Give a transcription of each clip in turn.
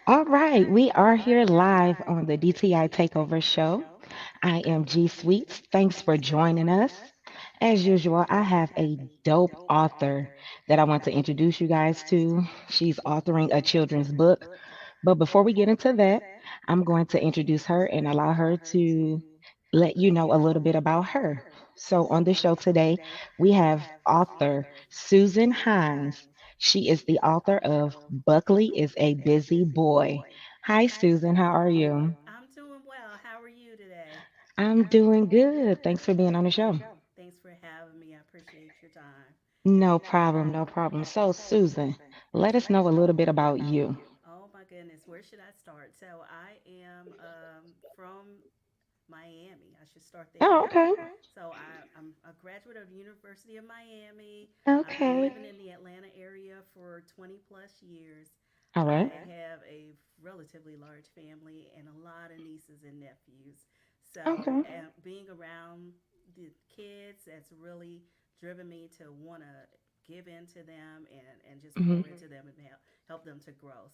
All right, we are here live on the DTI Takeover Show. I am G Sweets. Thanks for joining us. As usual, I have a dope author that I want to introduce you guys to. She's authoring a children's book. But before we get into that, I'm going to introduce her and allow her to let you know a little bit about her. So, on the show today, we have author Susan Hines. She is the author of Buckley is a Busy Boy. Hi, Susan. How are you? I'm doing well. How are you today? I'm doing good. Thanks for being on the show. Thanks for having me. I appreciate your time. No problem, no problem. So, Susan, let us know a little bit about you. Oh my goodness, where should I start? So I am from Miami. I should start Oh, there. okay. I'm a graduate of the University of Miami. I've been Okay. living in the Atlanta area for 20 plus years. All right. I have a relatively large family and a lot of nieces and nephews. So Okay. being around the kids, that's really driven me to want to give into them and just Hmm. pour into them and help them to grow.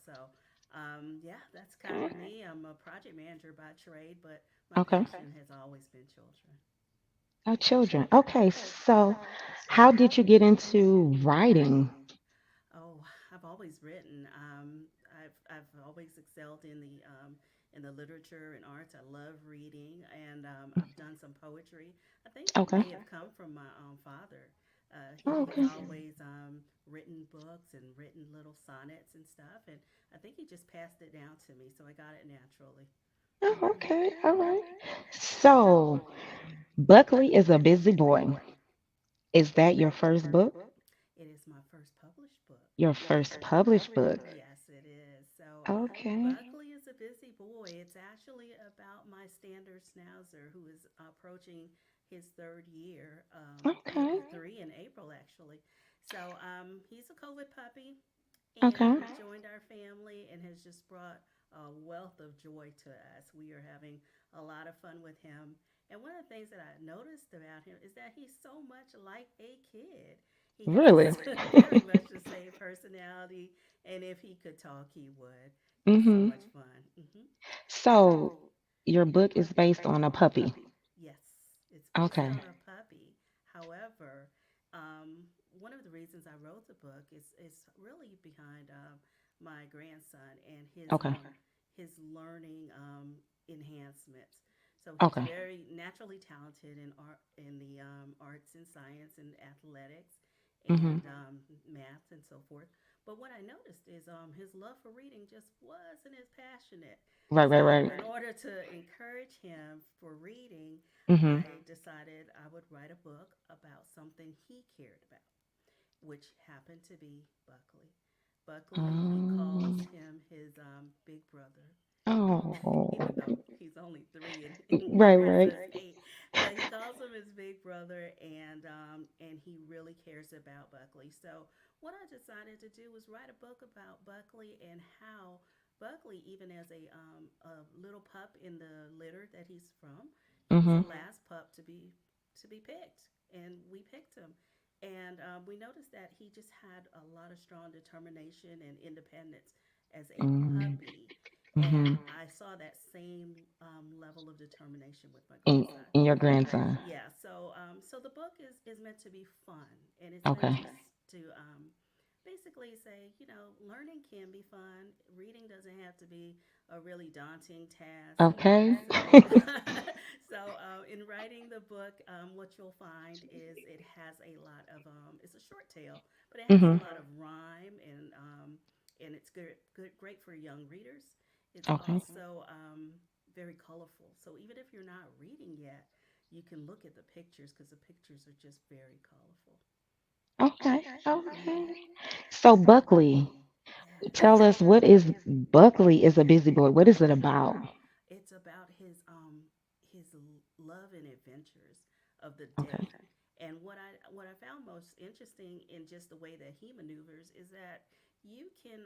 Yeah, that's kind of me. I'm a project manager by trade, but my Okay. passion has always been children. Oh, children. Okay. So, how did you get into writing? Oh, I've always written. I've always excelled in the literature and arts. I love reading, and I've done some poetry. I think it Okay. may have come from my father. Oh, He has okay. always written books and written little sonnets and stuff, and I think he just passed it down to me, so I got it naturally. Oh, okay. All right. So, Buckley is a busy boy. Is that your first book? It is my first published book. Your first published book? Yes, it is. Okay. Buckley is a busy boy. It's actually about my standard schnauzer who is approaching his third year. He'll Okay. be 3 in April, actually. He's a COVID puppy Okay. and joined our family and has just brought a wealth of joy to us. We are having a lot of fun with him. And one of the things that I noticed about him is that he's so much like a kid. He has Really? very much the same personality, and if he could talk, he would. He's so Mm-hmm. much fun. So, your book is based on a puppy. Yes, it's based Okay. on a puppy. However, one of the reasons I wrote the book is really behind my grandson and Okay. his learning enhancements. So he's Okay. very naturally talented in arts and science and athletics Mm-hmm. and math and so forth. But what I noticed is his love for reading just wasn't as passionate. Right, right, So, right. in order to encourage him for reading, Mm-hmm. I decided I would write a book about something he cared about, which happened to be Buckley. Buckley, he calls Um, him his big brother, oh. even though he's only 3 and, my Right, right. grandson's 8. But he calls him his big brother, and he really cares about Buckley. So what I decided to do was write a book about Buckley and how Buckley, even as a little pup in the litter that he's from, he was Mm-hmm. the last pup to be picked, and we picked him. And we noticed that he just had a lot of strong determination and independence as a Mm-hmm. puppy. Mm-hmm. And I saw that same level of determination with my In, grandson. in your grandson. Yeah, so the book is meant to be fun, and it's meant Okay. to basically say, learning can be fun. Reading doesn't have to be a really daunting task. Okay. In writing the book, what you'll find is it has a lot of it's a short tale, but it has a Mm-hmm. lot of rhyme and it's great for young readers. It's Okay. also very colorful. So even if you're not reading yet, you can look at the pictures because the pictures are just very colorful. Okay. Okay. Hmm. So, Buckley, tell Yes. us what is Buckley is a busy boy. What is it about? It's about his love and adventures of the Okay. day. And what I found most interesting in just the way that he maneuvers is that you can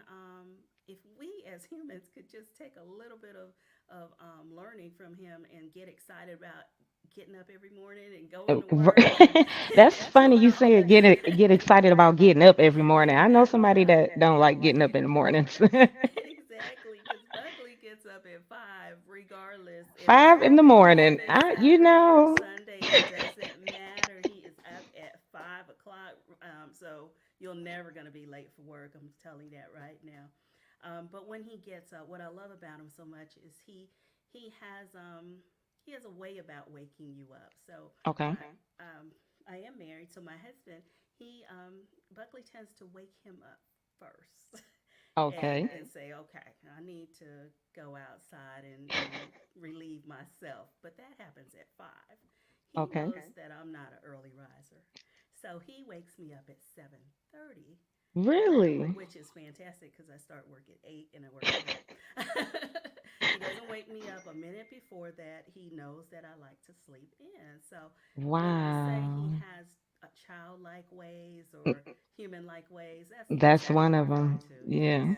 if we as humans could just take a little bit of learning from him and get excited about getting up every morning and going to work and That's that's funny what you say I get excited about getting up every morning. I know somebody that don't like getting up in the mornings. exactly, because regardless if it's 5 in the morning. You Saturday or know. Sunday, it doesn't matter. He is up at 5 o'clock. So you're never gonna be late for work. I'm telling you that right now. But when he gets up, what I love about him so much is he has um he has a way about waking you up. So Okay. my I am married, so my husband he Buckley tends to wake him up first. Okay. And say, okay, I need to go outside and relieve myself. But that happens at 5. He Okay. knows that I'm not an early riser. So he wakes me up at 7:30, Really? which is fantastic because I start work at 8 and I work at home. He doesn't wake me up a minute before that. He knows that I like to sleep in. So when I say he Wow. has a childlike ways or human like ways, that's That's what one I'm of referring them. to. Yes. Yeah.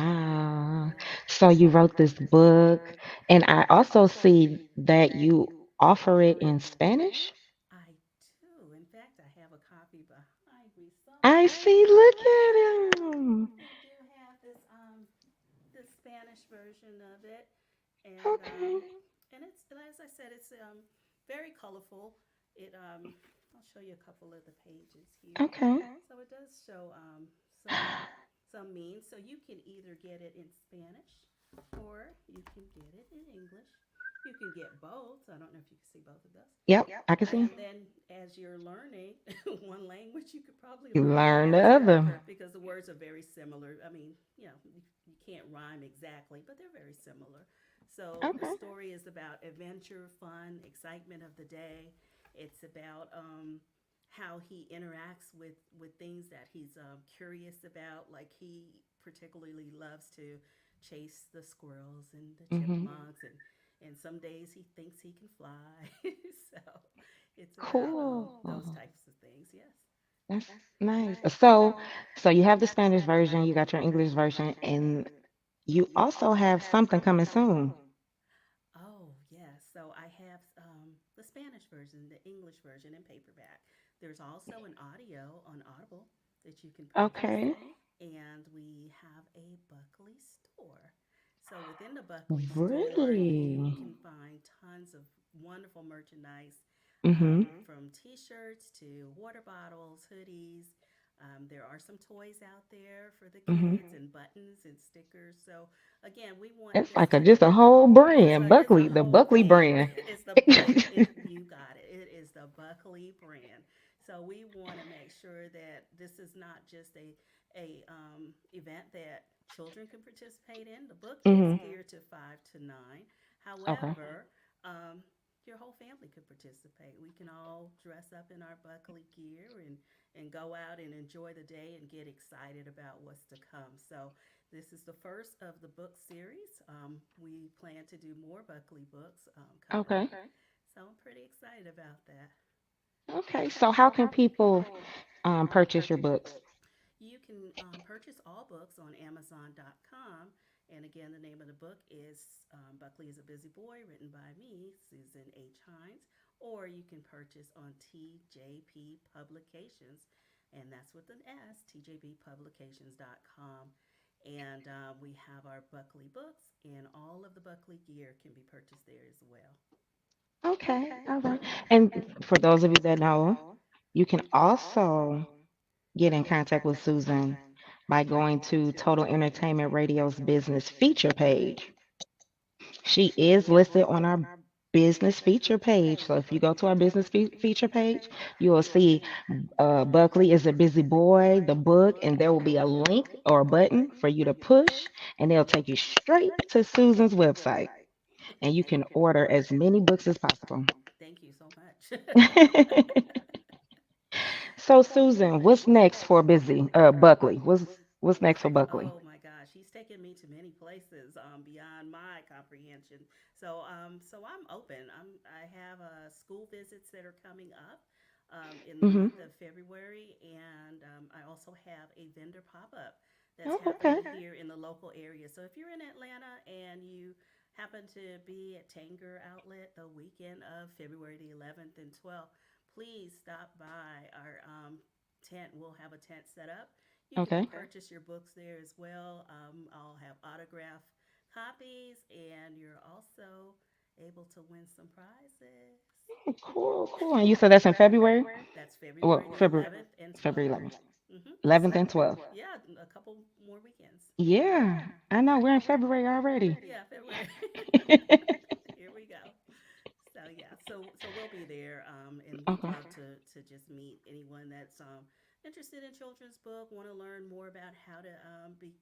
Hmm. Wow. Yeah. So you wrote this book, and I also see that you offer it in Spanish. I do. In fact, I have a copy behind me I somewhere. see. Look at him. I do have this Spanish version of it, and Okay. it's as I said, it's very colorful. It I'll show you a couple of the pages here. Okay. So it does show some means. So you can either get it in Spanish or you can get it in English. You can get both. I don't know if you can see both of those. Yep, I can see. And then as you're learning one language, you could probably You learn the learn other the two other. because the words are very similar. I mean, you can't rhyme exactly, but they're very similar. So the Okay. story is about adventure, fun, excitement of the day. It's about how he interacts with things that he's curious about. Like he particularly loves to chase the squirrels and the Hmm. chipmunks, and some days he thinks he can fly. So it's about Cool. those types of things. Yes. That's nice. So you have the Spanish version, you got your English version, and you also have something coming soon. Oh, yes. So I have the Spanish version, the English version, and paperback. There's also an audio on Audible that you can purchase, Okay. and we have a Buckley store. So within the Buckley store, you Really? can find tons of wonderful merchandise, Mm-hmm. from T-shirts to water bottles, hoodies. There are some toys out there for the Mm-hmm. kids and buttons and stickers. So again, we want It's this like to just a whole brand, it's a Buckley, the whole Buckley thing. brand. You got it. It is the Buckley brand. So we want to make sure that this is not just a event that children can participate in. The book is Hmm. geared to 5 to 9. Okay. However, your whole family could participate. We can all dress up in our Buckley gear and go out and enjoy the day and get excited about what's to come. So this is the first of the book series. We plan to do more Buckley books coming Okay. up. So I'm pretty excited about that. Okay. So how can people purchase your books? You can purchase all books on Amazon.com. And again, the name of the book is Buckley is a Busy Boy, written by me, Susan H. Hines. Or you can purchase on TJP Publications, and that's with an S, tjbpublications.com. And we have our Buckley books, and all of the Buckley gear can be purchased there as well. Okay. All right. And for those of you that know, you can also get in contact with Susan by going to Total Entertainment Radio's business feature page. She is listed on our business feature page. So if you go to our business feature page, you will see Buckley is a busy boy, the book, and there will be a link or a button for you to push, and they'll take you straight to Susan's website, and you can order as many books as possible. Thank you so much. So Susan, what's next for busy Buckley? What's next for Buckley? Oh my gosh, he's taken me to many places beyond my comprehension. So I'm open. I have school visits that are coming up in the Hmm. month of February, and I also have a vendor pop up that's Oh, happening okay. here in the local area. So if you're in Atlanta and you happen to be at Tanger Outlet the weekend of February the 11th and 12th, please stop by our tent. We'll have a tent set up. You can Okay. purchase your books there as well. I'll have autograph copies, and you're also able to win some prizes. Cool, cool. And you said that's in February? That's Well, February the February, 11th and February 12th. 11th, So 11th and 12th. yeah, a couple more weekends. Yeah, I know we're in February already. Yeah, February. Here we go. So yeah, so we'll be there, and we'd Okay. love to just meet anyone that's interested in children's book, want to learn more about how to be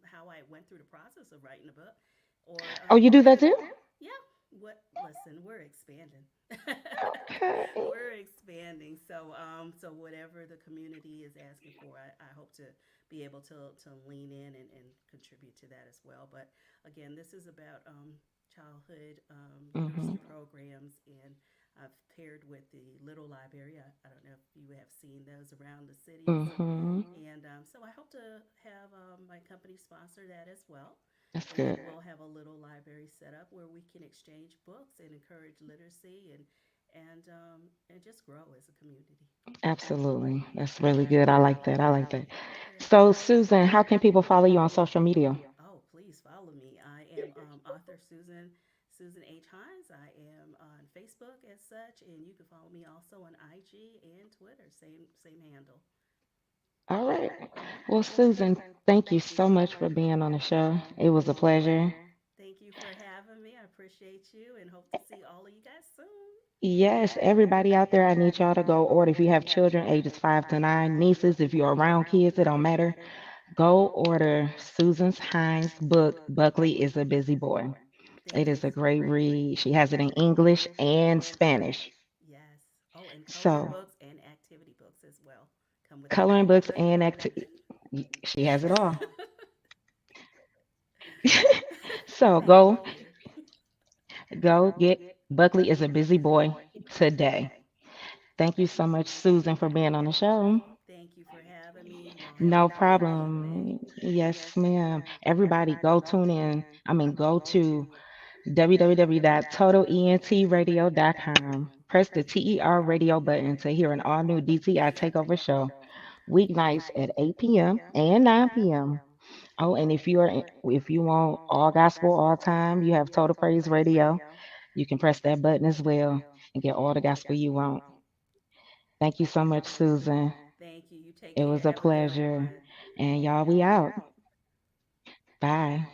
how I went through the process of writing a book, or Oh, you do that too? yeah, what? Listen, we're expanding. Okay. We're expanding. So whatever the community is asking for, I hope to be able to lean in and contribute to that as well. But again, this is about childhood Mhm. literacy programs, and I've paired with the Little Library. I don't know if you have seen those around the cities, Mhm. and so I hope to have my company sponsor that as well. That's good. And we'll have a little library set up where we can exchange books and encourage literacy and just grow as a community. Absolutely. That's really good. I like that. I like that. Yeah. So, Susan, how can people follow you on social media? Oh, please follow me. I am author Susan H. Hines. I am on Facebook as such, and you can follow me also on IG and Twitter. Same handle. All right. Hmm. Well, Susan, thank you so much for being on the show. It was a pleasure. Thank you for having me. I appreciate you, and hope to see all of you guys soon. Yes, everybody out there, I need y'all to go order. If you have children ages 5 to 9, nieces, if you're around kids, it don't matter. Go order Susan's Hines book, Buckley is a Busy Boy. It Thank you. is a great read. She has it in English and Spanish. Yes. Oh, and coloring So, books and activity books as well come with that coloring books package. and she has it all. So, Thank go you. go get Buckley is a Busy Boy today. Thank you so much, Susan, for being on the show. Thank you for having me. You all have a No great evening. problem. Yes, ma'am. Everybody go tune in. Go to www.totalentradio.com. Press the TER radio button to hear an all new DTI Takeover show, weeknights at 8 p.m. and 9 p.m. Oh, and if you want all gospel all time, you have Total Praise Radio. You can press that button as well and get all the gospel you want. Thank you so much, Susan. Thank you. You take It care. was a Have a good pleasure. one. And y'all, we out. Bye.